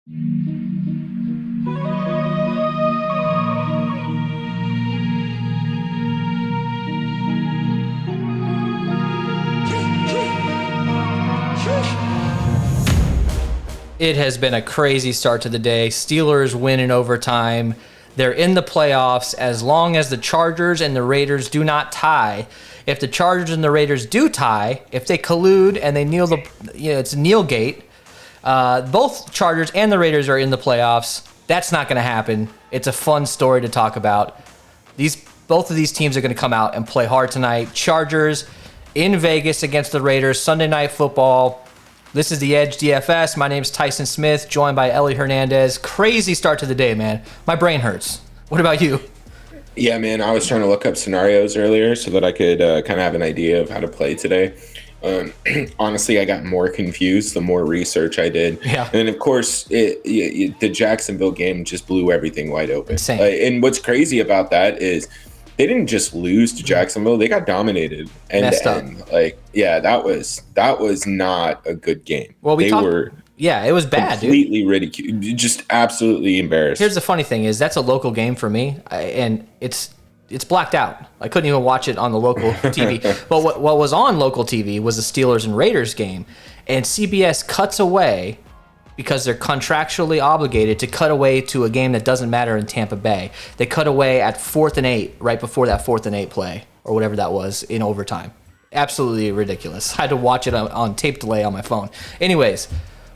It has been a crazy start to the day. Steelers win in overtime. They're in the playoffs as long as the Chargers and the Raiders do not tie. If the Chargers and the Raiders do tie, if they collude and they kneel it's Kneelgate, both Chargers and the Raiders are in the playoffs. That's not going to happen. It's a fun story to talk about. Both of these teams are going to come out and play hard tonight. Chargers in Vegas against the Raiders, Sunday Night Football. This is the Edge DFS. My name's Tyson Smith, joined by Ellie Hernandez. Crazy start to the day, man. My brain hurts. What about you? Yeah, man, I was trying to look up scenarios earlier so that I could kind of have an idea of how to play today. Honestly, I got more confused the more research I did. Yeah. And of course, the Jacksonville game just blew everything wide open. Insane. And what's crazy about that is they didn't just lose to Jacksonville; they got dominated. Messed up. That was not a good game. Well, it was bad, completely ridiculed, just absolutely embarrassed. Here's the funny thing: is that's a local game for me, and it's blacked out. I couldn't even watch it on the local TV. But what was on local TV was the Steelers and Raiders game, and CBS cuts away because they're contractually obligated to cut away to a game that doesn't matter in Tampa Bay. They cut away at 4th and 8, right before that 4th and 8 play, or whatever that was, in overtime. Absolutely ridiculous. I had to watch it on tape delay on my phone. Anyways,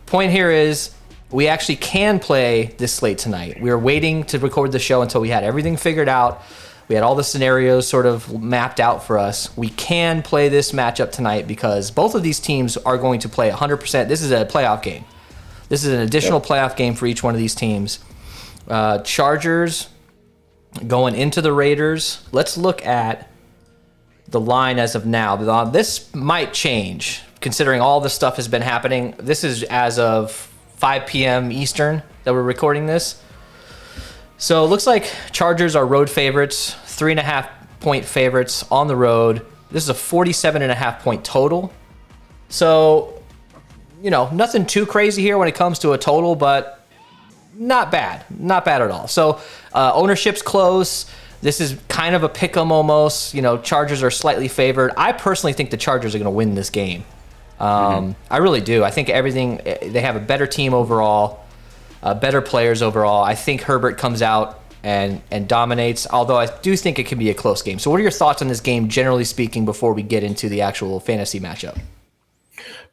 point here is we actually can play this slate tonight. We were waiting to record the show until we had everything figured out. We had all the scenarios sort of mapped out for us. We can play this matchup tonight because both of these teams are going to play 100%. This is a playoff game. This is an additional playoff game for each one of these teams. Chargers going into the Raiders. Let's look at the line as of now. This might change considering all this stuff has been happening. This is as of 5 p.m. Eastern that we're recording this. So it looks like Chargers are road favorites, 3.5-point favorites on the road. This is a 47.5-point total. So, nothing too crazy here when it comes to a total, but not bad. Not bad at all. So ownership's close. This is kind of a pick 'em almost. Chargers are slightly favored. I personally think the Chargers are going to win this game. I really do. I think they have a better team overall, better players overall. I think Herbert comes out and dominates, although I do think it can be a close game. So what are your thoughts on this game, generally speaking, before we get into the actual fantasy matchup?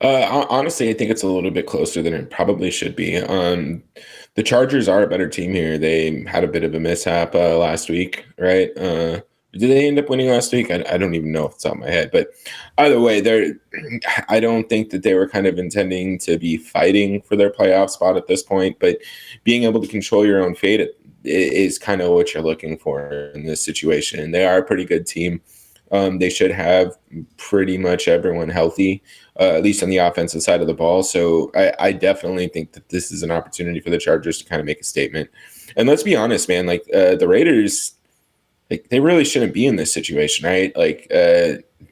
Honestly, I think it's a little bit closer than it probably should be. The Chargers are a better team here. They had a bit of a mishap last week, right? Did they end up winning last week? I don't even know off the top of my head. But either way, I don't think that they were kind of intending to be fighting for their playoff spot at this point. But being able to control your own fate is kind of what you're looking for in this situation. They are a pretty good team. They should have pretty much everyone healthy, at least on the offensive side of the ball. So I definitely think that this is an opportunity for the Chargers to kind of make a statement. And let's be honest, man, the Raiders, they really shouldn't be in this situation, right?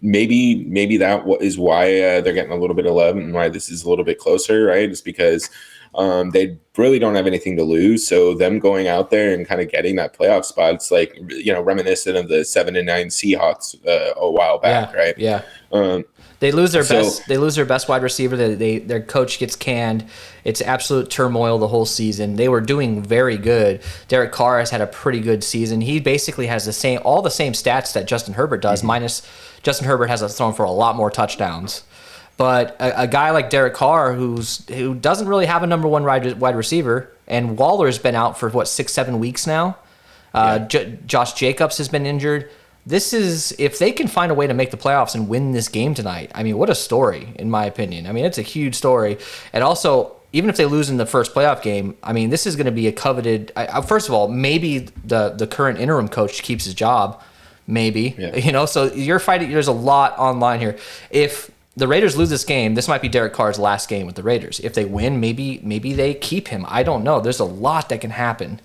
Maybe that is why they're getting a little bit of love and why this is a little bit closer, right? It's because they really don't have anything to lose. So them going out there and kind of getting that playoff spot, it's reminiscent of the 7-9 Seahawks a while back, right? Yeah. They lose their best. They lose their best wide receiver. Their coach gets canned. It's absolute turmoil the whole season. They were doing very good. Derek Carr has had a pretty good season. He basically has all the same stats that Justin Herbert does. Minus Justin Herbert has thrown for a lot more touchdowns. But a guy like Derek Carr, who doesn't really have a number one wide receiver, and Waller's been out for 6-7 weeks now. Josh Jacobs has been injured. This is, if they can find a way to make the playoffs and win this game tonight, I mean, what a story, in my opinion. I mean, it's a huge story. And also, even if they lose in the first playoff game, I mean, this is going to be a coveted, first of all, maybe the current interim coach keeps his job, maybe. Yeah. So you're fighting, there's a lot on line here. If the Raiders lose this game, this might be Derek Carr's last game with the Raiders. If they win, maybe they keep him. I don't know. There's a lot that can happen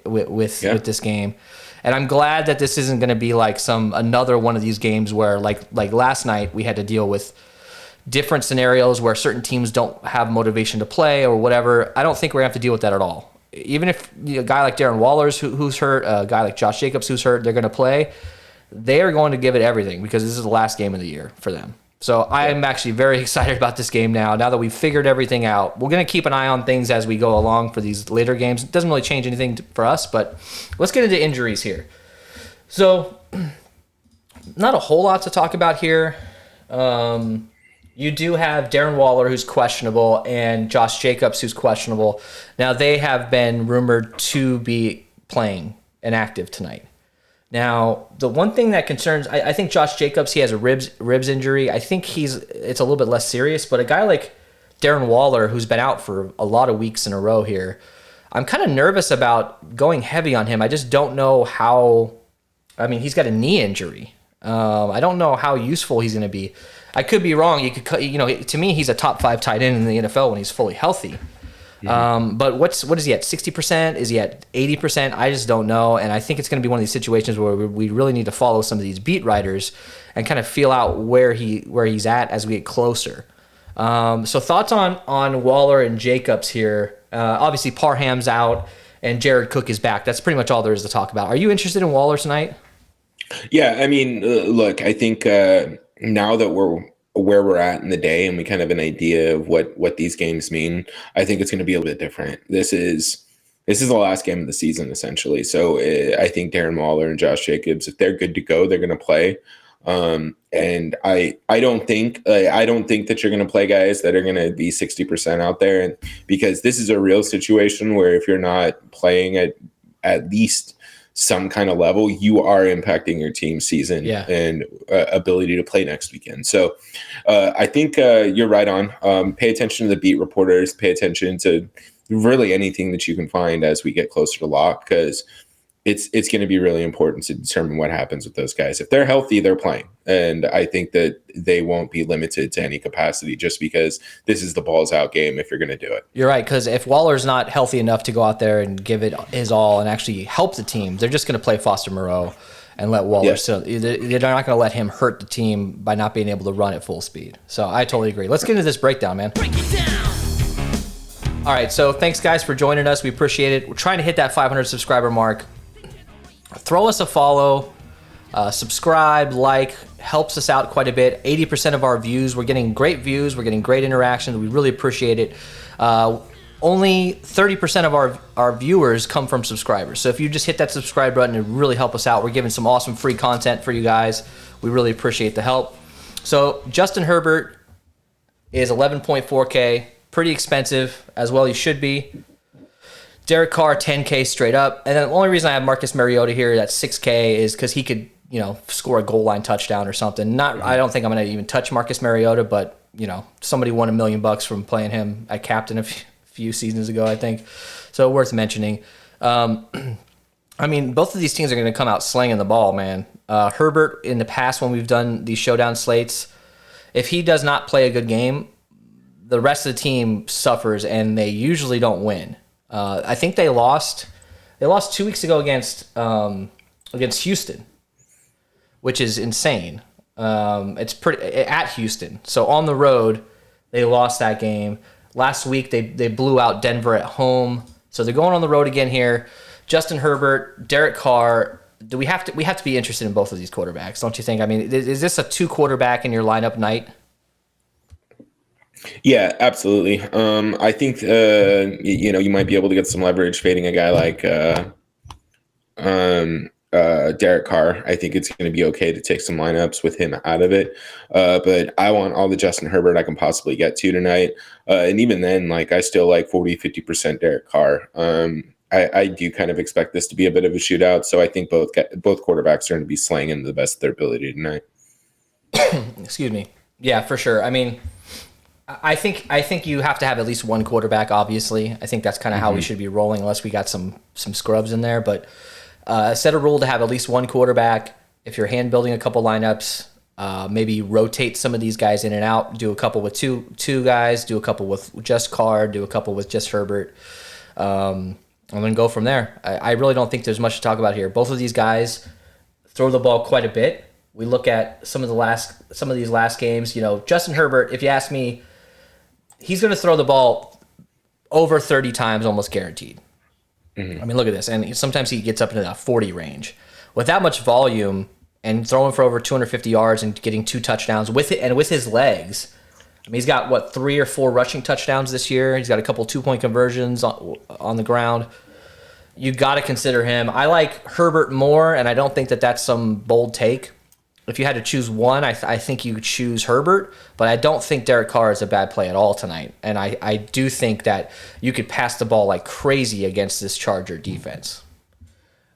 with this game. And I'm glad that this isn't going to be like another one of these games where like last night we had to deal with different scenarios where certain teams don't have motivation to play or whatever. I don't think we're going to have to deal with that at all. Even if a guy like Darren Waller's who's hurt, a guy like Josh Jacobs who's hurt, they're going to play. They are going to give it everything because this is the last game of the year for them. So I am actually very excited about this game now that we've figured everything out. We're going to keep an eye on things as we go along for these later games. It doesn't really change anything for us, but let's get into injuries here. So not a whole lot to talk about here. You do have Darren Waller, who's questionable, and Josh Jacobs, who's questionable. Now, they have been rumored to be playing and active tonight. Now, the one thing that concerns, I think Josh Jacobs, he has a ribs injury. I think it's a little bit less serious, but a guy like Darren Waller, who's been out for a lot of weeks in a row here, I'm kind of nervous about going heavy on him. I just don't know how. I mean, he's got a knee injury. I don't know how useful he's going to be. I could be wrong. To me, he's a top 5 tight end in the NFL when he's fully healthy. But what is he at? 60%? Is he at 80%? I just don't know. And I think it's going to be one of these situations where we really need to follow some of these beat writers and kind of feel out where he's at as we get closer. So thoughts on Waller and Jacobs here. Obviously, Parham's out and Jared Cook is back. That's pretty much all there is to talk about. Are you interested in Waller tonight? Yeah, I mean, look, I think now that we're where we're at in the day and we kind of have an idea of what these games mean, I think it's going to be a little bit different. This is the last game of the season, essentially. So I think Darren Waller and Josh Jacobs, if they're good to go, they're going to play. And I don't think that you're going to play guys that are going to be 60% out there, and because this is a real situation where if you're not playing at least some kind of level, you are impacting your team's season and ability to play next weekend. So I think you're right on. Pay attention to the beat reporters. Pay attention to really anything that you can find as we get closer to lock, because it's going to be really important to determine what happens with those guys. If they're healthy, they're playing. And I think that they won't be limited to any capacity just because this is the balls out game if you're going to do it. You're right, because if Waller's not healthy enough to go out there and give it his all and actually help the team, they're just going to play Foster Moreau and let Waller sit. They're not going to let him hurt the team by not being able to run at full speed. So I totally agree. Let's get into this breakdown, man. Break it down. All right, so thanks, guys, for joining us. We appreciate it. We're trying to hit that 500 subscriber mark. Throw us a follow, subscribe, like, helps us out quite a bit. 80% of our views, we're getting great views, we're getting great interactions, we really appreciate it. Only 30% of our viewers come from subscribers. So if you just hit that subscribe button, it really help us out. We're giving some awesome free content for you guys. We really appreciate the help. So Justin Herbert is 11.4K, pretty expensive, as well he should be. Derek Carr, 10K straight up. And then the only reason I have Marcus Mariota here at 6K is because he could, score a goal line touchdown or something. I don't think I'm going to even touch Marcus Mariota, but, somebody won $1 million from playing him at captain a few seasons ago, I think. So worth mentioning. I mean, both of these teams are going to come out slinging the ball, man. Herbert, in the past when we've done these showdown slates, if he does not play a good game, the rest of the team suffers, and they usually don't win. I think they lost 2 weeks ago against Houston, which is insane. It's pretty at Houston. So on the road, they lost that game. Last week they blew out Denver at home. So they're going on the road again here. Justin Herbert, Derek Carr. We have to be interested in both of these quarterbacks, don't you think? I mean, is this a 2 quarterback in your lineup night? Yeah, absolutely. I think you might be able to get some leverage fading a guy like Derek Carr. I think it's going to be okay to take some lineups with him out of it. But I want all the Justin Herbert I can possibly get to tonight. And even then, I still like 40-50% Derek Carr. I do kind of expect this to be a bit of a shootout. So I think both quarterbacks are going to be slanging the best of their ability tonight. Excuse me. Yeah, for sure. I mean, I think you have to have at least one quarterback, obviously. I think that's kind of how we should be rolling, unless we got some scrubs in there. But set a rule to have at least one quarterback. If you're hand building a couple lineups, maybe rotate some of these guys in and out. Do a couple with two guys. Do a couple with just Carr. Do a couple with just Herbert. And then go from there. I really don't think there's much to talk about here. Both of these guys throw the ball quite a bit. We look at some of these last games. Justin Herbert, if you ask me, he's going to throw the ball over 30 times, almost guaranteed. I mean, look at this. And sometimes he gets up into that 40 range. With that much volume and throwing for over 250 yards and getting 2 touchdowns with it, and with his legs, I mean, he's got, 3 or 4 rushing touchdowns this year. He's got a couple 2-point conversions on the ground. You got to consider him. I like Herbert more, and I don't think that that's some bold take. If you had to choose one, I think you would choose Herbert, but I don't think Derek Carr is a bad play at all tonight. And I do think that you could pass the ball like crazy against this Charger defense.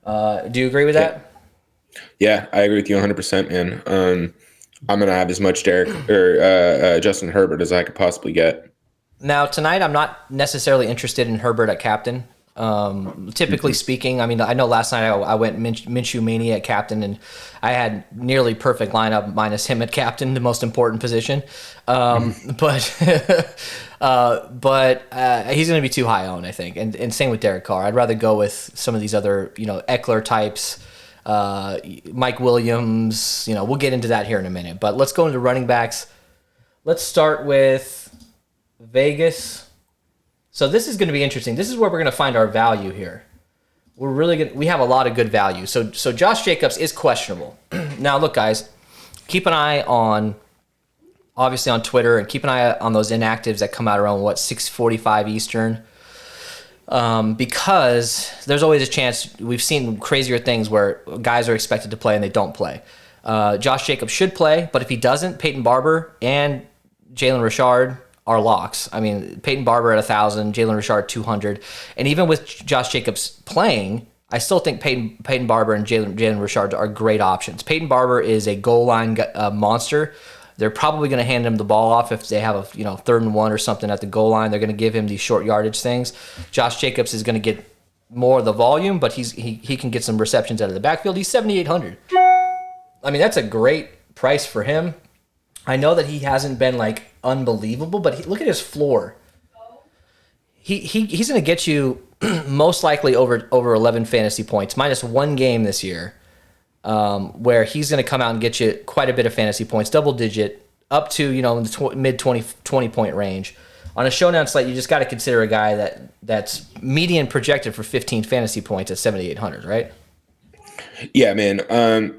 Do you agree with that? Yeah, I agree with you 100%, man. I'm going to have as much Derek or Justin Herbert as I could possibly get. Now, tonight, I'm not necessarily interested in Herbert at captain. Typically speaking, I mean, I know last night I went Minshew Mania at captain, and I had nearly perfect lineup minus him at captain, the most important position. But he's going to be too high owned, I think. And same with Derek Carr. I'd rather go with some of these other, Eckler types, Mike Williams. We'll get into that here in a minute. But let's go into running backs. Let's start with Vegas. So this is going to be interesting. This is where we're going to find our value here. We have a lot of good value. So Josh Jacobs is questionable. Now, look, guys, keep an eye on, obviously on Twitter, and keep an eye on those inactives that come out around 6:45 Eastern. Because there's always a chance. We've seen crazier things where guys are expected to play and they don't play. Josh Jacobs should play, but if he doesn't, Peyton Barber and Jalen Richard are locks. I mean, Peyton Barber at 1,000, Jalen Richard 200, and even with Josh Jacobs playing, I still think Peyton Barber and Jalen Richard are great options. Peyton Barber is a goal line monster. They're probably going to hand him the ball off if they have a 3rd and 1 or something at the goal line. They're going to give him these short yardage things. Josh Jacobs is going to get more of the volume, but he can get some receptions out of the backfield. He's 7,800. I mean, that's a great price for him. I know that he hasn't been unbelievable, but look at his floor. He's going to get you most likely over 11 fantasy points, minus 1 game this year, where he's going to come out and get you quite a bit of fantasy points, double digit, up to in the mid 20 point range. On a showdown slate, you just got to consider a guy that's median projected for 15 fantasy points at 7,800, right? Yeah, man.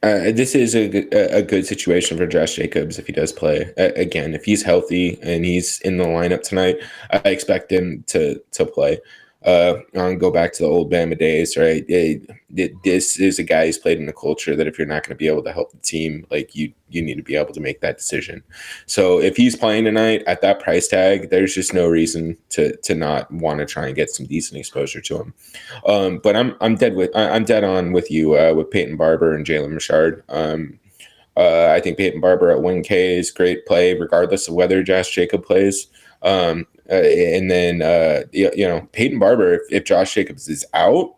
This is a good situation for Josh Jacobs if he does play. Again, if he's healthy and he's in the lineup tonight, I expect him to play. Go back to the old Bama days, right? This is a guy who's played in a culture that if you're not going to be able to help the team, you need to be able to make that decision. So if he's playing tonight at that price tag, there's just no reason to not want to try and get some decent exposure to him. But I'm dead on with you with Peyton Barber and Jalen Richard. I think Peyton Barber at 1K is great play regardless of whether Josh Jacobs plays. And then Peyton Barber, if Josh Jacobs is out,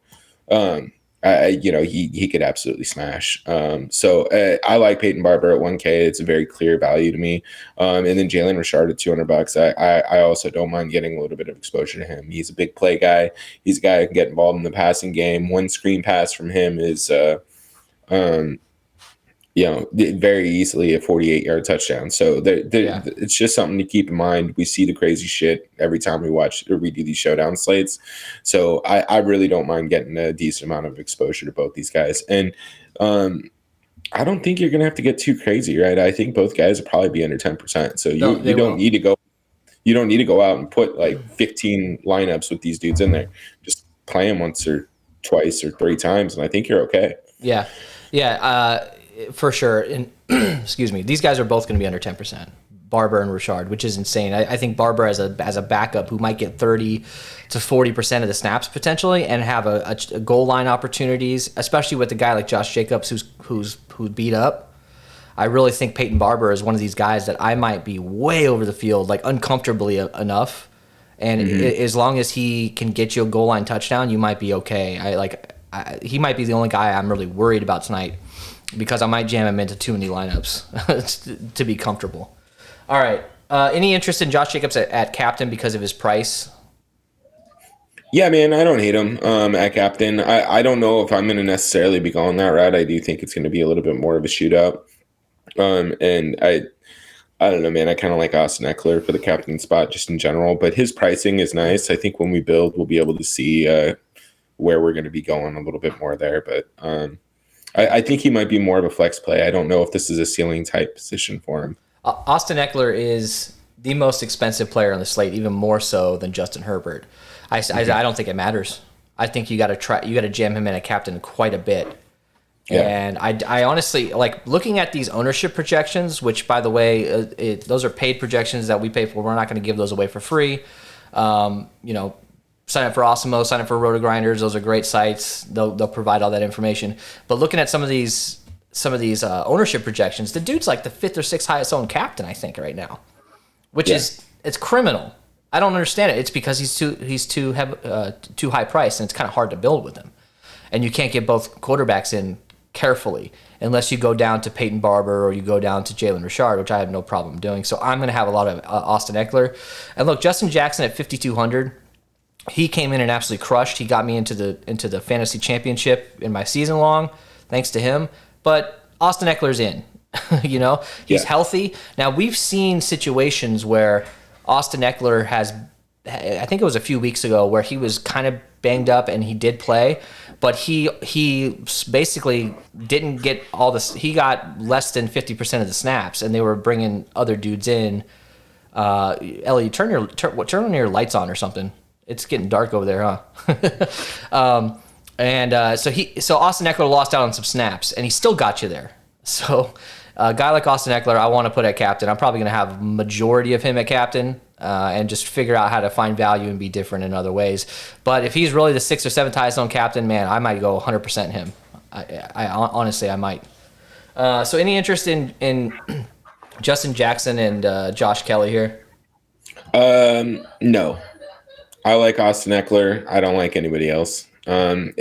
he could absolutely smash. So I like Peyton Barber at 1K. It's a very clear value to me. And then Jalen Richard at $200. I also don't mind getting a little bit of exposure to him. He's a big play guy. He's a guy who can get involved in the passing game. One screen pass from him is very easily a 48-yard touchdown. So it's just something to keep in mind. We see the crazy shit every time we watch or we do these showdown slates. So I really don't mind getting a decent amount of exposure to both these guys. And I don't think you're going to have to get too crazy, right? I think both guys will probably be under 10%. So you don't need to go. You don't need to go out and put 15 lineups with these dudes in there. Just play them once or twice or 3 times, and I think you're okay. Yeah. For sure. And excuse me, these guys are both going to be under 10%, Barber and Richard, which is insane. I think Barber as a backup who might get 30 to 40% of the snaps potentially and have a goal line opportunities, especially with a guy like Josh Jacobs who's beat up. I really think Peyton Barber is one of these guys that I might be way over the field, uncomfortably enough. And as long as he can get you a goal line touchdown, you might be okay. He might be the only guy I'm really worried about tonight, because I might jam him into too many lineups to be comfortable. All right. Any interest in Josh Jacobs at captain because of his price? Yeah, man, I don't hate him at captain. I don't know if I'm going to necessarily be going that route. I do think it's going to be a little bit more of a shootout. And I don't know, man. I kind of like Austin Eckler for the captain spot just in general, but his pricing is nice. I think when we build, we'll be able to see where we're going to be going a little bit more there. But I think he might be more of a flex play. I don't know if this is a ceiling type position for him. Austin Eckler is the most expensive player on the slate, even more so than Justin Herbert. I don't think it matters. I think you got to jam him in a captain quite a bit. Yeah. And I honestly like looking at these ownership projections, which by the way, those are paid projections that we pay for. We're not going to give those away for free. Sign up for Osmo, sign up for Roto Grinders. Those are great sites. They'll provide all that information. But looking at some of these ownership projections, the dude's like the 5th or 6th highest owned captain, I think, right now, which is it's criminal. I don't understand it. It's because he's too high priced, and it's kind of hard to build with him. And you can't get both quarterbacks in carefully unless you go down to Peyton Barber or you go down to Jalen Richard, which I have no problem doing. So I'm going to have a lot of Austin Eckler. And look, Justin Jackson at 5,200, he came in and absolutely crushed. He got me into the fantasy championship in my season long, thanks to him. But Austin Eckler's in. He's healthy. Now we've seen situations where Austin Eckler has, I think it was a few weeks ago, where he was kind of banged up and he did play, but he basically didn't get all this. He got less than 50% of the snaps, and they were bringing other dudes in. Ellie, turn on your lights on or something. It's getting dark over there, huh? So Austin Eckler lost out on some snaps, and he still got you there. So a guy like Austin Eckler, I want to put at captain. I'm probably going to have a majority of him at captain and just figure out how to find value and be different in other ways. But if he's really the 6th or 7th highest owned captain, man, I might go 100% him. I honestly, I might. So any interest in Justin Jackson and Josh Kelly here? No. I like Austin Eckler. I don't like anybody else. I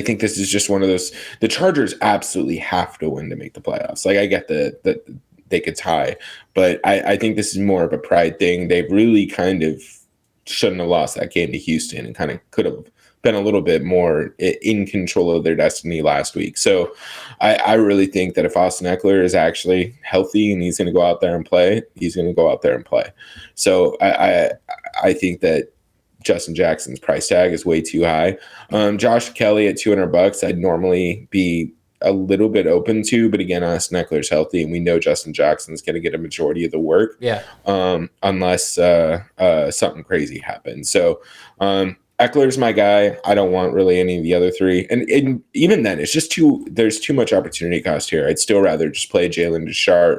think this is just one of those. The Chargers absolutely have to win to make the playoffs. Like I get that they could tie, but I think this is more of a pride thing. They really kind of shouldn't have lost that game to Houston and kind of could have been a little bit more in control of their destiny last week. So I really think that if Austin Eckler is actually healthy and he's going to go out there and play, he's going to go out there and play. So I think that Justin Jackson's price tag is way too high. Josh Kelly at $200, I'd normally be a little bit open to, but again, Austin Eckler's healthy, and we know Justin Jackson's going to get a majority of the work. Yeah. Unless something crazy happens. So Eckler's my guy. I don't want really any of the other three. And even then, it's just there's too much opportunity cost here. I'd still rather just play Jalen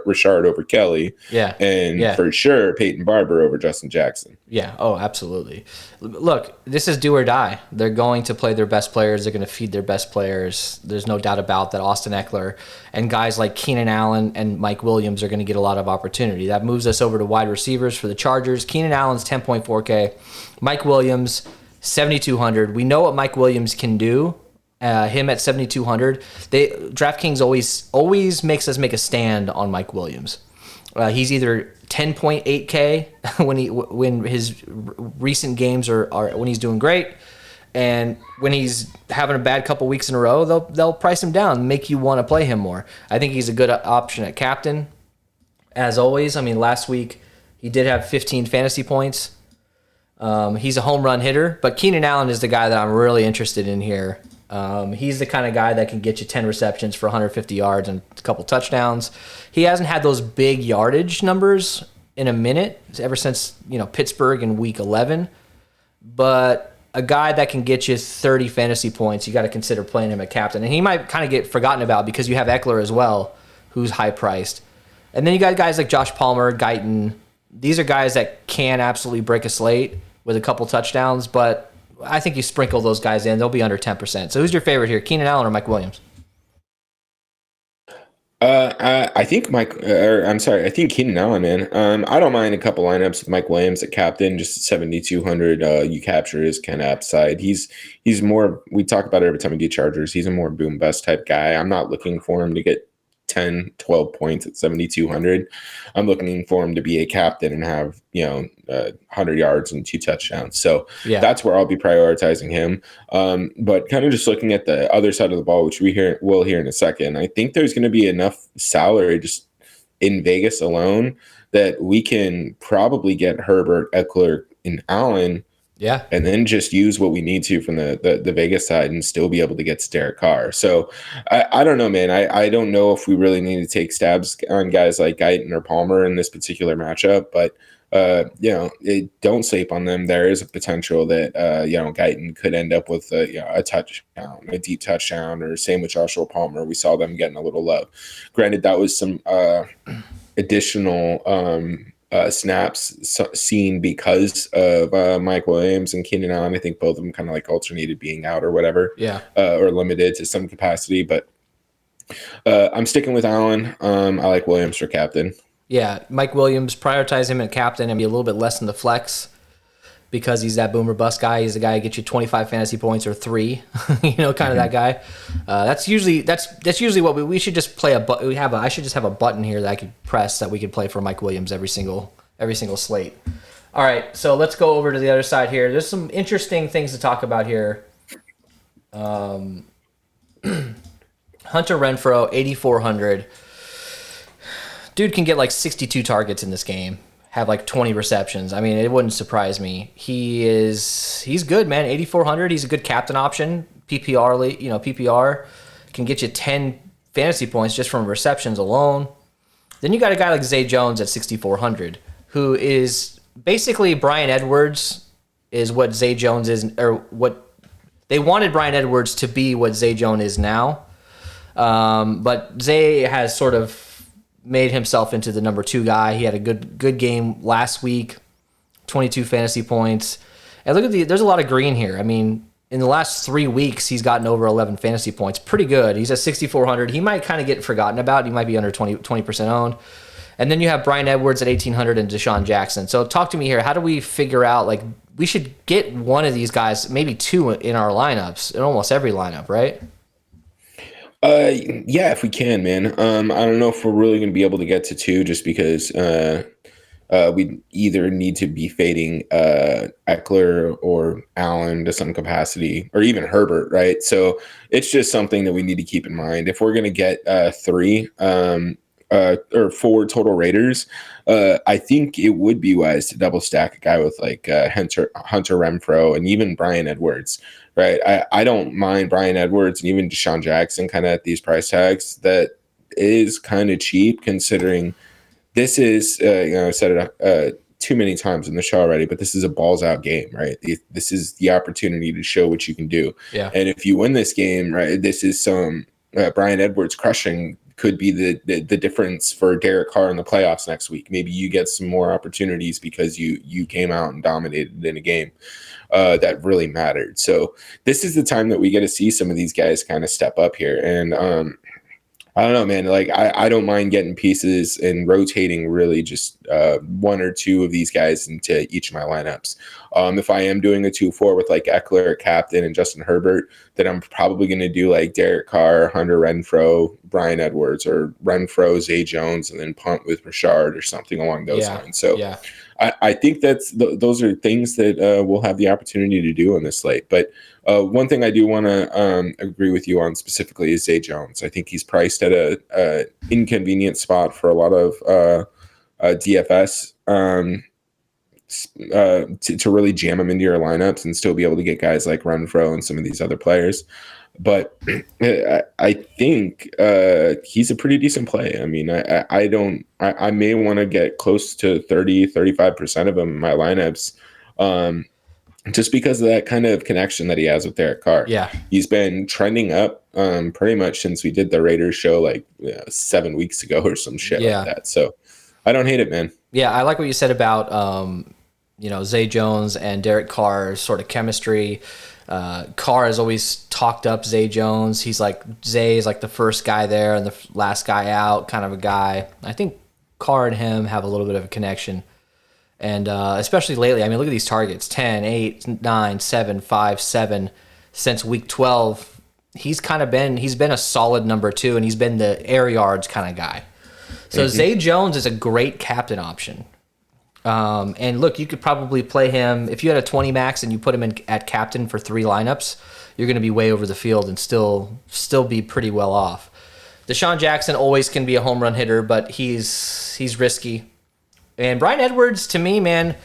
Richard over Kelly. Yeah. And for sure, Peyton Barber over Justin Jackson. Yeah. Oh, absolutely. Look, this is do or die. They're going to play their best players. They're going to feed their best players. There's no doubt about that. Austin Eckler and guys like Keenan Allen and Mike Williams are going to get a lot of opportunity. That moves us over to wide receivers for the Chargers. Keenan Allen's 10.4K. Mike Williams, 7,200. We know what Mike Williams can do. Him at 7,200. DraftKings always makes us make a stand on Mike Williams. He's either 10.8K when his recent games are when he's doing great, and when he's having a bad couple weeks in a row, they'll price him down and make you want to play him more. I think he's a good option at captain. As always, I mean, last week he did have 15 fantasy points. He's a home run hitter, but Keenan Allen is the guy that I'm really interested in here. He's the kind of guy that can get you 10 receptions for 150 yards and a couple touchdowns. He hasn't had those big yardage numbers in a minute, ever since Pittsburgh in week 11. But a guy that can get you 30 fantasy points, you got to consider playing him at captain. And he might kind of get forgotten about because you have Eckler as well, who's high priced. And then you got guys like Josh Palmer, Guyton. These are guys that can absolutely break a slate with a couple touchdowns, but I think you sprinkle those guys in, they'll be under 10%. So who's your favorite here, Keenan Allen or Mike Williams? I think I think Keenan Allen, man. I don't mind a couple lineups with Mike Williams at captain, just at 7,200. You capture his kind of upside. He's more, we talk about it every time we do Chargers. He's a more boom bust type guy. I'm not looking for him to get 10, 12 points at 7,200. I'm looking for him to be a captain and have, 100 yards and 2 touchdowns. So that's where I'll be prioritizing him. But kind of just looking at the other side of the ball, which we'll hear in a second, I think there's going to be enough salary just in Vegas alone that we can probably get Herbert, Eckler, and Allen. Yeah. And then just use what we need to from the Vegas side and still be able to get to Derek Carr. So I don't know, man. I don't know if we really need to take stabs on guys like Guyton or Palmer in this particular matchup, but don't sleep on them. There is a potential that Guyton could end up with a touchdown, a deep touchdown, or same with Joshua Palmer. We saw them getting a little love. Granted, that was some additional snaps seen because of Mike Williams and Keenan Allen. I think both of them kind of like alternated being out or whatever, or limited to some capacity. But I'm sticking with Allen. I like Williams for captain. Yeah, Mike Williams, prioritize him at captain and be a little bit less in the flex because he's that boomer bust guy. He's the guy who gets you 25 fantasy points or 3, kind of that guy. That's usually what we should just play I should just have a button here that I could press that we could play for Mike Williams every single slate. All right, so let's go over to the other side here. There's some interesting things to talk about here. Hunter Renfrow, 8,400. Dude can get like 62 targets in this game, have like 20 receptions. I mean, it wouldn't surprise me. He's good, man. 8,400. He's a good captain option. PPR can get you 10 fantasy points just from receptions alone. Then you got a guy like Zay Jones at 6,400, who is basically Bryan Edwards is what Zay Jones is, or what they wanted Bryan Edwards to be what Zay Jones is now. But Zay has sort of made himself into the number 2 guy. He had a good game last week, 22 fantasy points. And look at there's a lot of green here. I mean, in the last 3 weeks, he's gotten over 11 fantasy points. Pretty good. He's at 6,400. He might kind of get forgotten about. He might be under 20% owned. And then you have Bryan Edwards at 1,800 and Deshaun Jackson. So talk to me here. How do we figure out, like, we should get one of these guys, maybe 2 in our lineups, in almost every lineup, right? Yeah, if we can, man. I don't know if we're really going to be able to get to 2 just because we either need to be fading Eckler or Allen to some capacity, or even Herbert, right? So it's just something that we need to keep in mind. If we're going to get 3 or 4 total Raiders, I think it would be wise to double stack a guy with like Hunter Renfrow and even Bryan Edwards. Right, I don't mind Bryan Edwards and even Deshaun Jackson kind of at these price tags. That is kind of cheap considering this is, I said it too many times in the show already, but this is a balls out game, right? This is the opportunity to show what you can do. Yeah. And if you win this game, right, this is some Bryan Edwards crushing could be the difference for Derek Carr in the playoffs next week. Maybe you get some more opportunities because you came out and dominated in a game that really mattered. So this is the time that we get to see some of these guys kind of step up here. And I don't know, man. Like I don't mind getting pieces and rotating really just 1 or 2 of these guys into each of my lineups. If I am doing a 2-4 with like Eckler, captain, and Justin Herbert, then I'm probably going to do like Derek Carr, Hunter Renfrow, Bryan Edwards, or Renfrow, Zay Jones, and then punt with Rashard or something along those lines. So I think those are things that we'll have the opportunity to do on this slate. But one thing I do want to agree with you on specifically is Zay Jones. I think he's priced at a inconvenient spot for a lot of DFS to really jam him into your lineups and still be able to get guys like Renfrow and some of these other players. But I think he's a pretty decent play. I mean, I may want to get close to 35% of him in my lineups just because of that kind of connection that he has with Derek Carr. Yeah. He's been trending up pretty much since we did the Raiders show like 7 weeks ago or some shit like that. So I don't hate it, man. Yeah, I like what you said about Zay Jones and Derek Carr's sort of chemistry. Carr has always talked up Zay Jones. Zay is like the first guy there and the last guy out kind of a guy. I think Carr and him have a little bit of a connection. And especially lately, I mean, look at these targets, 10, 8, 9, 7, 5, 7 since week 12. he's been a solid number 2, and he's been the air yards kind of guy. So Zay Jones is a great captain option. And look, you could probably play him if you had a 20 max and you put him in at captain for 3 lineups. You're going to be way over the field and still be pretty well off. Deshaun Jackson always can be a home run hitter, but he's risky. And Bryan Edwards, to me, man,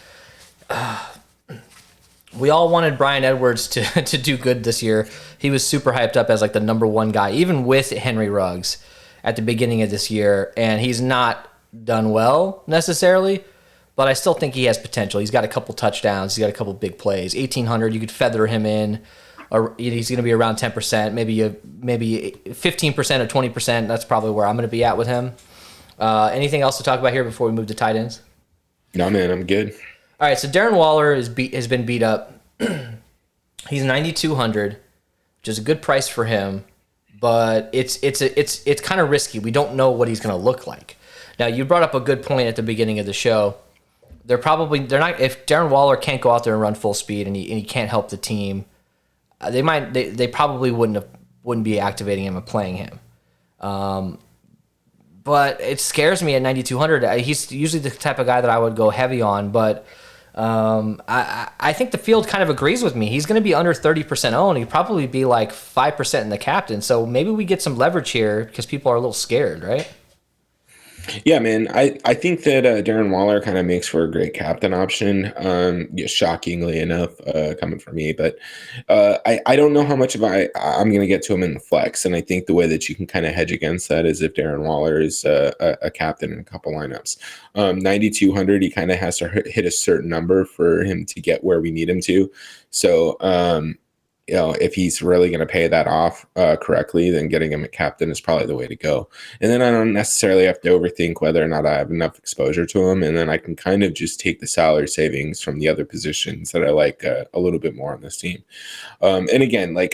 we all wanted Bryan Edwards to do good this year. He was super hyped up as like the number 1 guy, even with Henry Ruggs at the beginning of this year, and he's not done well necessarily, but I still think he has potential. He's got a couple touchdowns. He's got a couple big plays. 1,800, you could feather him in. Or he's going to be around 10%, maybe 15% or 20%. That's probably where I'm going to be at with him. Anything else to talk about here before we move to tight ends? No, man, I'm good. All right, so Darren Waller has been beat up. He's 9,200, which is a good price for him, but it's kind of risky. We don't know what he's going to look like. Now, you brought up a good point at the beginning of the show. They're not, if Darren Waller can't go out there and run full speed and he can't help the team, they probably wouldn't be activating him and playing him. But it scares me at 9,200. He's usually the type of guy that I would go heavy on, but I think the field kind of agrees with me. He's going to be under 30% owned. He'd probably be like 5% in the captain. So maybe we get some leverage here because people are a little scared, right? Yeah, man. I think that Darren Waller kind of makes for a great captain option. Shockingly enough, coming from me, but I don't know how much of I'm going to get to him in the flex, and I think the way that you can kind of hedge against that is if Darren Waller is a captain in a couple lineups. 9,200, he kind of has to hit a certain number for him to get where we need him to. So if he's really going to pay that off correctly, then getting him a captain is probably the way to go. And then I don't necessarily have to overthink whether or not I have enough exposure to him. And then I can kind of just take the salary savings from the other positions that I like a little bit more on this team. And again, like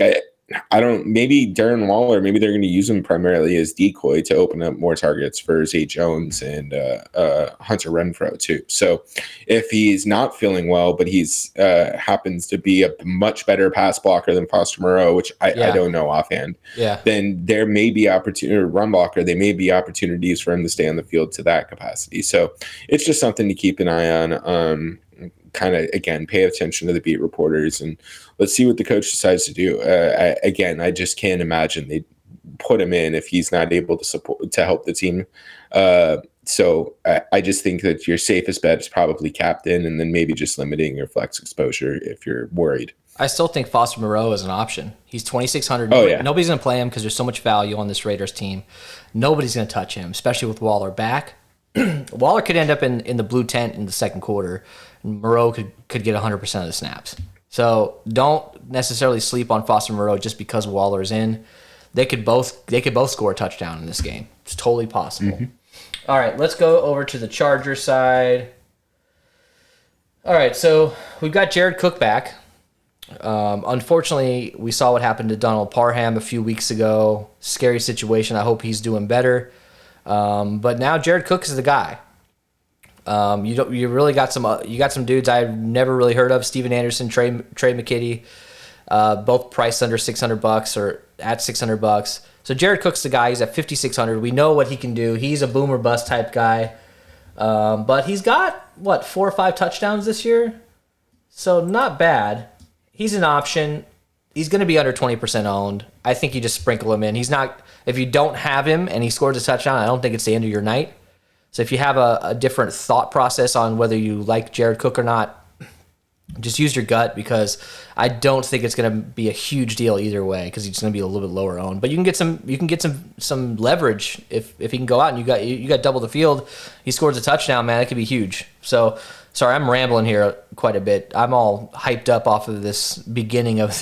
maybe Darren Waller, maybe they're going to use him primarily as decoy to open up more targets for Zay Jones and Hunter Renfrow too. So if he's not feeling well, but he's happens to be a much better pass blocker than Foster Moreau, which I don't know offhand, then there may be run blocker. There may be opportunities for him to stay on the field to that capacity. So it's just something to keep an eye on. Kind of, again, pay attention to the beat reporters and let's see what the coach decides to do. I just can't imagine they put him in if he's not able to help the team. So I just think that your safest bet is probably captain and then maybe just limiting your flex exposure if you're worried. I still think Foster Moreau is an option. He's 2,600. Oh, yeah. Nobody's going to play him because there's so much value on this Raiders team. Nobody's going to touch him, especially with Waller back. Waller could end up in the blue tent in the second quarter. Moreau could get 100% of the snaps. So don't necessarily sleep on Foster Moreau just because Waller's in. They could both score a touchdown in this game. It's totally possible. Mm-hmm. All right, let's go over to the Chargers side. All right, so we've got Jared Cook back. Unfortunately, we saw what happened to Donald Parham a few weeks ago. Scary situation. I hope he's doing better. But now Jared Cook is the guy. You really got some dudes I've never really heard of. Steven Anderson, Trey McKitty, both priced under $600 or at $600. So Jared Cook's the guy. He's at 5,600. We know what he can do. He's a boomer bust type guy. But he's got 4 or 5 touchdowns this year. So not bad. He's an option. He's going to be under 20% owned. I think you just sprinkle him in. He's not, if you don't have him and he scores a touchdown, I don't think it's the end of your night. So if you have a different thought process on whether you like Jared Cook or not, just use your gut because I don't think it's going to be a huge deal either way because he's going to be a little bit lower owned. But you can get some leverage if he can go out and you got double the field. He scores a touchdown, man. That could be huge. So sorry, I'm rambling here quite a bit. I'm all hyped up off of this beginning of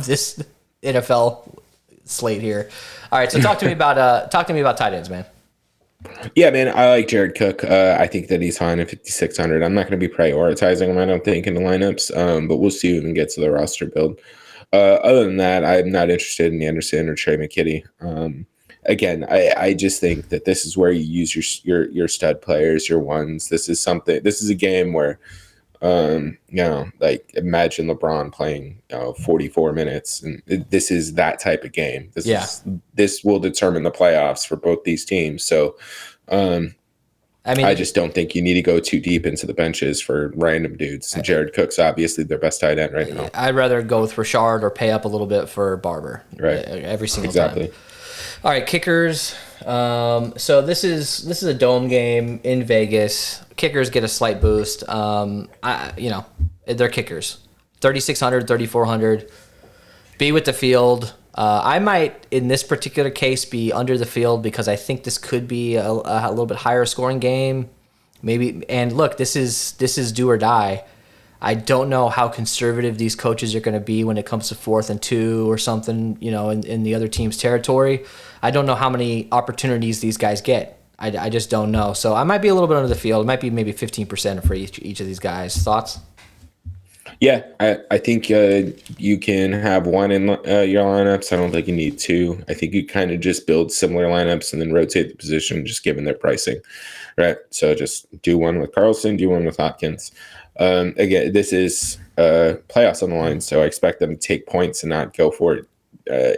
this NFL slate here. All right, so talk to me about tight ends, man. Yeah, man, I like Jared Cook. I think that he's fine at 5,600. I'm not going to be prioritizing him, I don't think, in the lineups, but we'll see when we get to the roster build. Other than that, I'm not interested in Anderson or Trey McKitty. Again, I just think that this is where you use your stud players, your ones. This is a game where Like imagine LeBron playing 44 minutes, and this is that type of game. This will determine the playoffs for both these teams. So, I just don't think you need to go too deep into the benches for random dudes. And Jared Cook's obviously their best tight end right now. I'd rather go with Rashard or pay up a little bit for Barber. Right. Every single time. All right, kickers. So this is a dome game in Vegas. Kickers get a slight boost. They're kickers. 3,600, 3,400. Be with the field. I might, in this particular case, be under the field because I think this could be a little bit higher scoring game. Maybe. And look, this is do or die. I don't know how conservative these coaches are going to be when it comes to 4th and 2 or something, in the other team's territory. I don't know how many opportunities these guys get. I just don't know. So I might be a little bit under the field. It might be maybe 15% for each of these guys. Thoughts? Yeah, I think you can have one in your lineups. I don't think you need two. I think you kind of just build similar lineups and then rotate the position, just given their pricing, right? So just do one with Carlson, do one with Hopkins. Again, this is playoffs on the line, so I expect them to take points and not go for it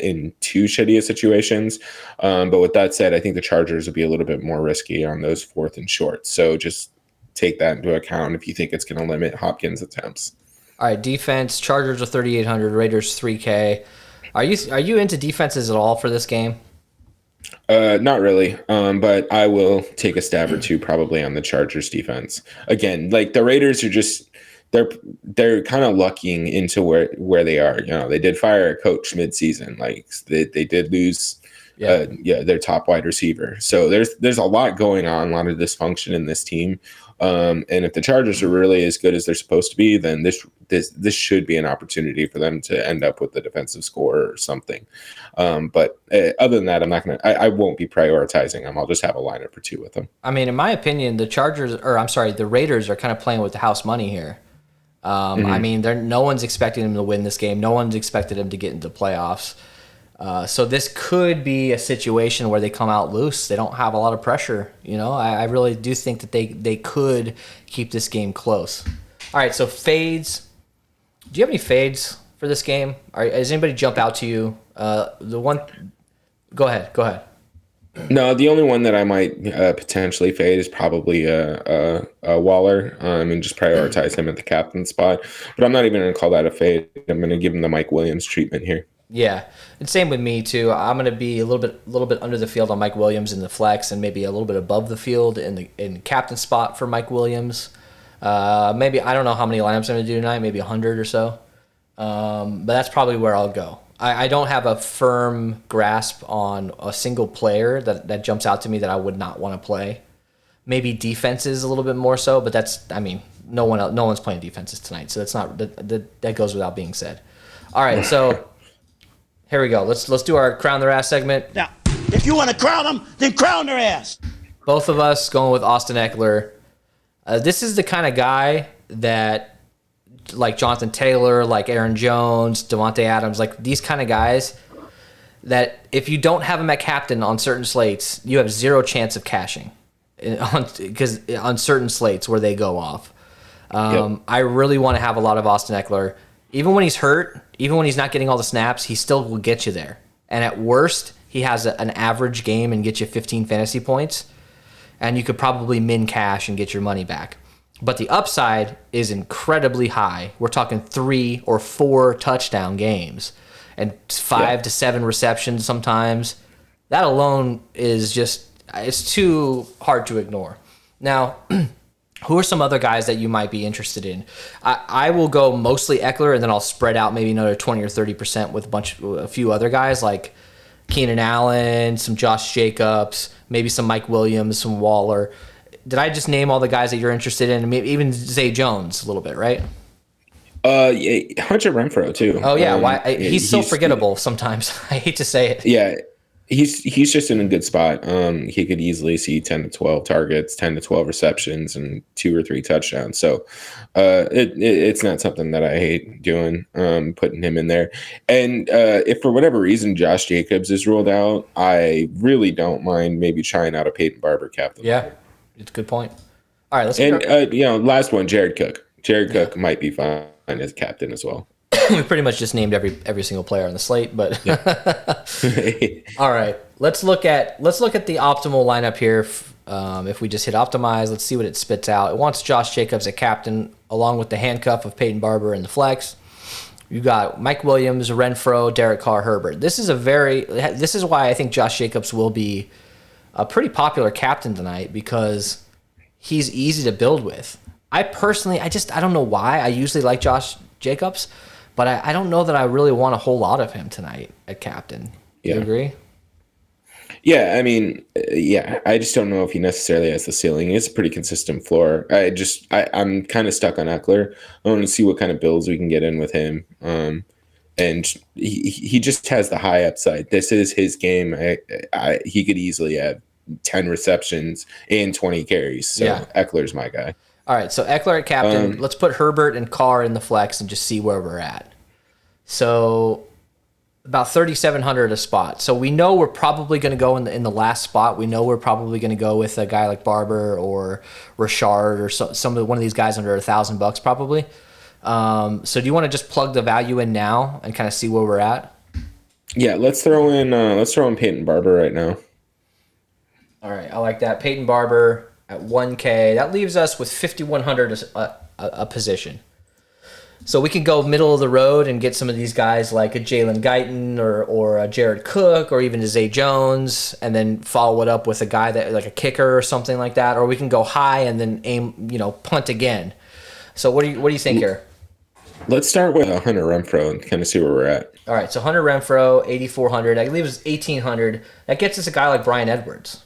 in too shitty of situations. But with that said, I think the Chargers will be a little bit more risky on those 4th and short. So just take that into account if you think it's going to limit Hopkins' attempts. All right, defense. Chargers are 3,800. Raiders 3K. Are you into defenses at all for this game? Not really, but I will take a stab or two probably on the Chargers defense. Again, like the Raiders are just they're kind of lucking into where they are. They did fire a coach midseason. Like they did lose their top wide receiver. So there's a lot going on, a lot of dysfunction in this team. And if the Chargers are really as good as they're supposed to be, then this should be an opportunity for them to end up with the defensive score or something. But other than that, I won't be prioritizing them. I'll just have a lineup or two with them. I mean, in my opinion, the Raiders are kind of playing with the house money here. I mean, no one's expecting them to win this game. No one's expected them to get into playoffs. So this could be a situation where they come out loose. They don't have a lot of pressure. I really do think that they could keep this game close. All right, so fades. Do you have any fades for this game? Does anybody jump out to you? Go ahead. No, the only one that I might potentially fade is probably Waller, and just prioritize him at the captain spot. But I'm not even going to call that a fade. I'm going to give him the Mike Williams treatment here. Yeah, and same with me too. I'm going to be a little bit under the field on Mike Williams in the flex, and maybe a little bit above the field in captain spot for Mike Williams. Maybe I don't know how many lineups I'm going to do tonight. Maybe 100 or so. But that's probably where I'll go. I don't have a firm grasp on a single player that jumps out to me that I would not want to play. Maybe defenses a little bit more so, but no one's playing defenses tonight, so that's not that goes without being said. All right, so here we go. Let's do our crown their ass segment. Now, if you want to crown them, then crown their ass. Both of us going with Austin Eckler. This is the kind of guy that, like Jonathan Taylor, like Aaron Jones, Devontae Adams, like these kind of guys that if you don't have him at captain on certain slates, you have zero chance of cashing because on certain slates where they go off. I really want to have a lot of Austin Eckler. Even when he's hurt, even when he's not getting all the snaps, he still will get you there. And at worst, he has an average game and get you 15 fantasy points. And you could probably min cash and get your money back. But the upside is incredibly high. We're talking 3 or 4 touchdown games and 5 to 7 receptions sometimes. That alone is it's too hard to ignore. Now, who are some other guys that you might be interested in? I will go mostly Eckler, and then I'll spread out maybe another 20 or 30% with a few other guys like Keenan Allen, some Josh Jacobs, maybe some Mike Williams, some Waller. Did I just name all the guys that you're interested in? Maybe even Zay Jones a little bit, right? Yeah, Hunter Renfrow too. Oh yeah, he's so forgettable sometimes. I hate to say it. Yeah, he's just in a good spot. He could easily see 10 to 12 targets, 10 to 12 receptions, and 2 or 3 touchdowns. So it's not something that I hate doing, putting him in there. And if for whatever reason Josh Jacobs is ruled out, I really don't mind maybe trying out a Peyton Barber captain. Yeah, it's a good point. All right, let's last one, Jared Cook. Jared Cook might be fine as captain as well. We pretty much just named every single player on the slate, but all right. Let's look at the optimal lineup here. If we just hit optimize, let's see what it spits out. It wants Josh Jacobs at captain, along with the handcuff of Peyton Barber and the flex. You got Mike Williams, Renfro, Derek Carr, Herbert. This is why I think Josh Jacobs will be a pretty popular captain tonight, because he's easy to build with. I personally, I don't know why. I usually like Josh Jacobs, but I don't know that I really want a whole lot of him tonight at captain. Do you agree? Yeah, I mean, I just don't know if he necessarily has the ceiling. It's a pretty consistent floor. I'm kind of stuck on Eckler. I want to see what kind of builds we can get in with him. And he just has the high upside. This is his game. He could easily have 10 receptions and 20 carries. So Eckler's my guy. All right, so Eckler at captain. Let's put Herbert and Carr in the flex and just see where we're at. So about 3,700 a spot. So we know we're probably going to go in the last spot. We know we're probably going to go with a guy like Barber or Rashard or one of these guys under $1,000 probably. So do you want to just plug the value in now and kind of see where we're at? Yeah, let's throw in Peyton Barber right now. All right, I like that. Peyton Barber at 1K. That leaves us with 5,100 a position. So we can go middle of the road and get some of these guys like a Jalen Guyton or a Jared Cook or even a Zay Jones, and then follow it up with a guy that like a kicker or something like that. Or we can go high and then punt again. So what do you think here? Let's start with Hunter Renfro and kind of see where we're at. All right, so Hunter Renfro, 8,400. That leaves us 1,800. That gets us a guy like Bryan Edwards.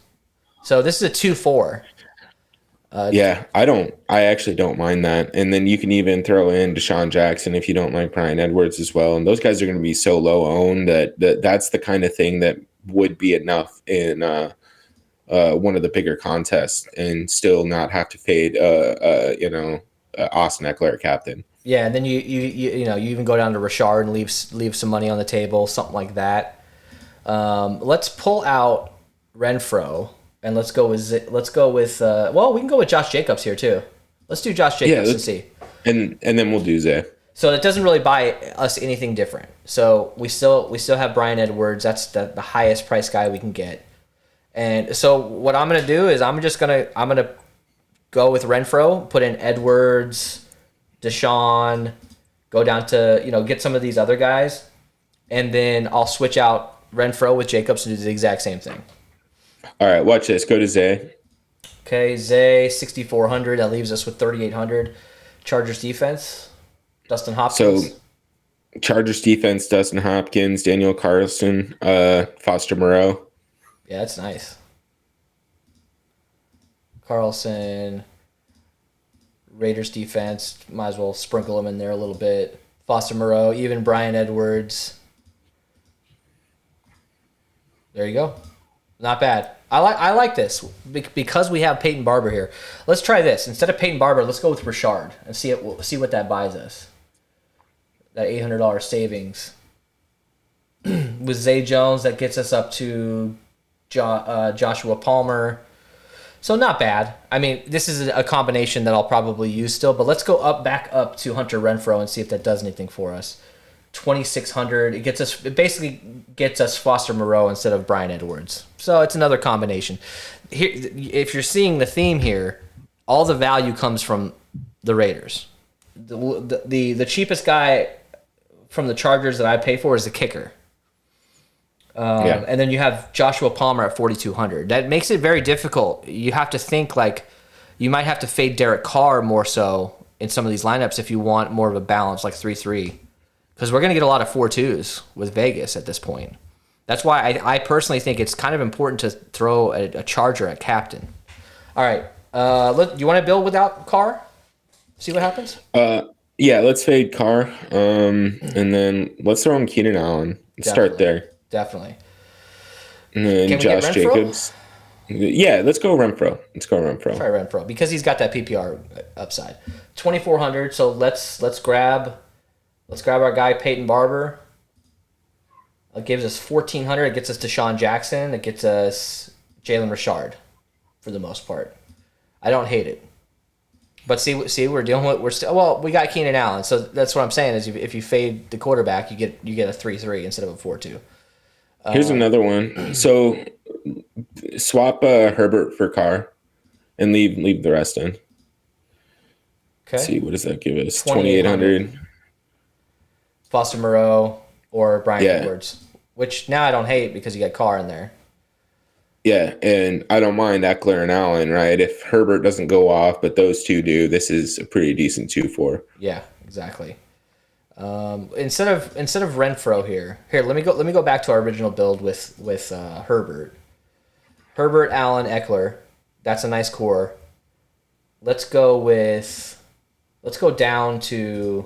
So this is a 2-4. I actually don't mind that. And then you can even throw in Deshaun Jackson if you don't like Bryan Edwards as well. And those guys are going to be so low owned that's the kind of thing that would be enough in one of the bigger contests and still not have to fade Austin Eckler captain. Yeah, and then you even go down to Rashard and leave some money on the table, something like that. Let's pull out Renfro. And let's go with we can go with Josh Jacobs here too. Let's do Josh Jacobs and see. And then we'll do Zay. So it doesn't really buy us anything different. So we still have Bryan Edwards. That's the highest price guy we can get. And so what I'm gonna do is I'm gonna go with Renfro, put in Edwards, Deshaun, go down to get some of these other guys, and then I'll switch out Renfro with Jacobs and do the exact same thing. All right, watch this. Go to Zay. Okay, Zay, 6,400. That leaves us with 3,800. Chargers defense, Dustin Hopkins. So, Chargers defense, Dustin Hopkins, Daniel Carlson, Foster Moreau. Yeah, that's nice. Carlson, Raiders defense, might as well sprinkle him in there a little bit. Foster Moreau, even Bryan Edwards. There you go. Not bad. I like this because we have Peyton Barber here. Let's try this. Instead of Peyton Barber, let's go with Rashard and see what that buys us. That $800 savings. With Zay Jones, that gets us up to Joshua Palmer. So not bad. I mean, this is a combination that I'll probably use still, but let's go back up to Hunter Renfro and see if that does anything for us. 2,600. It basically gets us Foster Moreau instead of Bryan Edwards. So it's another combination. Here, if you're seeing the theme here, all the value comes from the Raiders. The cheapest guy from the Chargers that I pay for is the kicker. And then you have Joshua Palmer at 4,200. That makes it very difficult. You have to think like you might have to fade Derek Carr more so in some of these lineups if you want more of a balance, like 3-3. Because we're going to get a lot of 4-2s with Vegas at this point. That's why I personally think it's kind of important to throw a Charger at captain. All right. Do you want to build without Carr? See what happens? Yeah, let's fade Carr. And then let's throw in Keenan Allen. Start there. Definitely. And then Josh Jacobs. Yeah, let's go Renfro. Try Renfro because he's got that PPR upside. 2,400. So let's grab our guy Peyton Barber. It gives us 1,400. It gets us Deshaun Jackson. It gets us Jalen Richard for the most part. I don't hate it. But see, we're dealing with we got Keenan Allen, so that's what I'm saying is if you fade the quarterback, you get a 3-3 instead of a 4-2. Here's another one. So swap Herbert for Carr, and leave the rest in. Okay. Let's see, what does that give us? 2,800. Foster Moreau or Brian Edwards, which now I don't hate because you got Carr in there. Yeah, and I don't mind Eckler and Allen, right? If Herbert doesn't go off, but those two do, this is a pretty decent 2-4. Yeah, exactly. Instead of Renfro here, let me go back to our original build with Herbert, Allen, Eckler. That's a nice core. Let's go down to,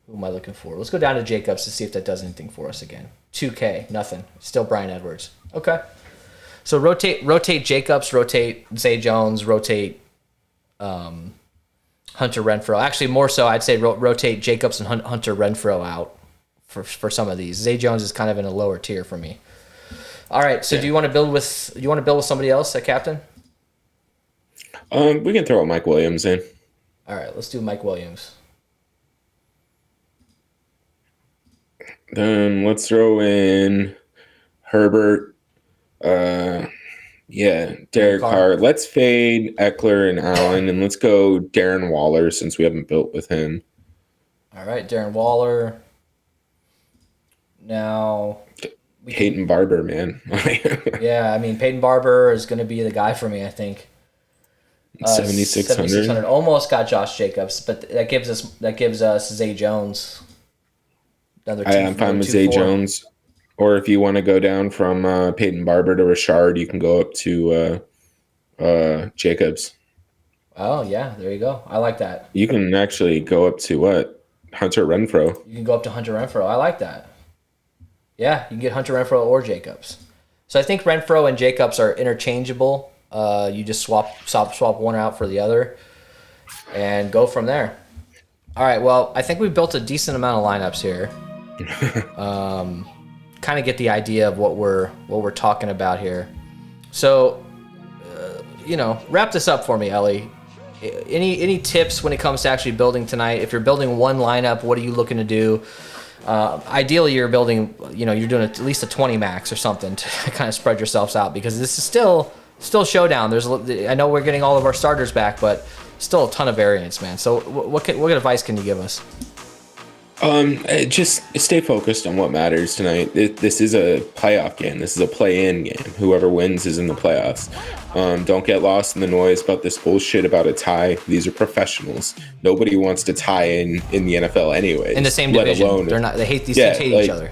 who am I looking for? Let's go down to Jacobs to see if that does anything for us again. 2K, nothing. Still Brian Edwards. Okay. So rotate Jacobs, rotate Zay Jones, rotate Hunter Renfro. Actually, more so, I'd say rotate Jacobs and Hunter Renfro out for some of these. Zay Jones is kind of in a lower tier for me. All right. So do you want to build with somebody else at captain? We can throw Mike Williams in. All right. Let's do Mike Williams. Then let's throw in Herbert. Derek Carr. Let's fade Eckler and Allen, and let's go Darren Waller since we haven't built with him. All right, Darren Waller. Now, Peyton Barber, man. Yeah, I mean Peyton Barber is going to be the guy for me, I think. 7,600. Almost got Josh Jacobs, but that gives us Zay Jones. I'm fine with Zay Jones. Or if you want to go down from Peyton Barber to Richard, you can go up to Jacobs. Oh, yeah, there you go. I like that. You can actually go up to what? Hunter Renfro. You can go up to Hunter Renfro. I like that. Yeah, you can get Hunter Renfro or Jacobs. So I think Renfro and Jacobs are interchangeable. You just swap one out for the other and go from there. All right, well, I think we've built a decent amount of lineups here. Kind of get the idea of what we're talking about here. So, wrap this up for me, Ellie. Any tips when it comes to actually building tonight? If you're building one lineup, what are you looking to do? Ideally, you're building, you're doing at least a 20 max or something to kind of spread yourselves out because this is still showdown. I know we're getting all of our starters back, but still a ton of variance, man. So what advice can you give us? Just stay focused on what matters tonight. This is a playoff game. This is a play-in game. Whoever wins is in the playoffs. Don't get lost in the noise about this bullshit about a tie. These are professionals. Nobody wants to tie in the NFL anyways. In the same division. They hate these teams hate each other.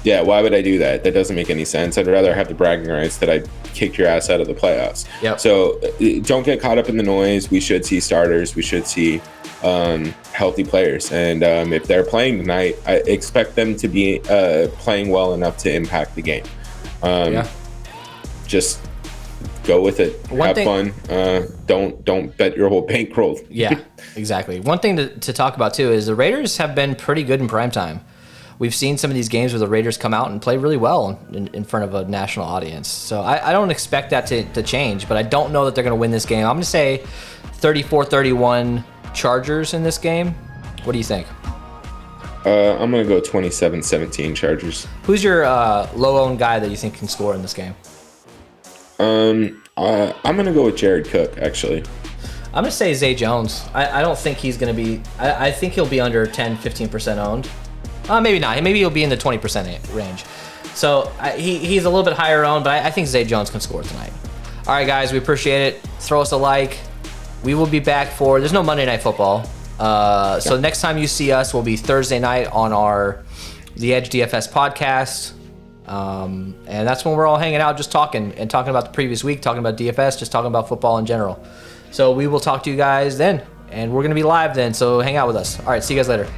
Yeah, why would I do that? That doesn't make any sense. I'd rather have the bragging rights that I kicked your ass out of the playoffs. Yep. So don't get caught up in the noise. We should see starters. We should see healthy players. And if they're playing tonight, I expect them to be playing well enough to impact the game. Just go with it. Have fun. Don't bet your whole bankroll. Yeah, exactly. One thing to talk about, too, is the Raiders have been pretty good in primetime. We've seen some of these games where the Raiders come out and play really well in front of a national audience. So I don't expect that to change, but I don't know that they're going to win this game. I'm going to say 34-31 Chargers in this game. What do you think? I'm going to go 27-17 Chargers. Who's your low-owned guy that you think can score in this game? I'm going to go with Jared Cook, actually. I'm going to say Zay Jones. I don't think he's going to be... I think he'll be under 10-15% owned. Maybe not. Maybe he'll be in the 20% range. So he's a little bit higher owned, but I think Zay Jones can score tonight. All right, guys, we appreciate it. Throw us a like. We will be back there's no Monday Night Football. So next time you see us will be Thursday night on the Edge DFS podcast. And that's when we're all hanging out, just talking about the previous week, talking about DFS, just talking about football in general. So we will talk to you guys then, and we're going to be live then, so hang out with us. All right, see you guys later.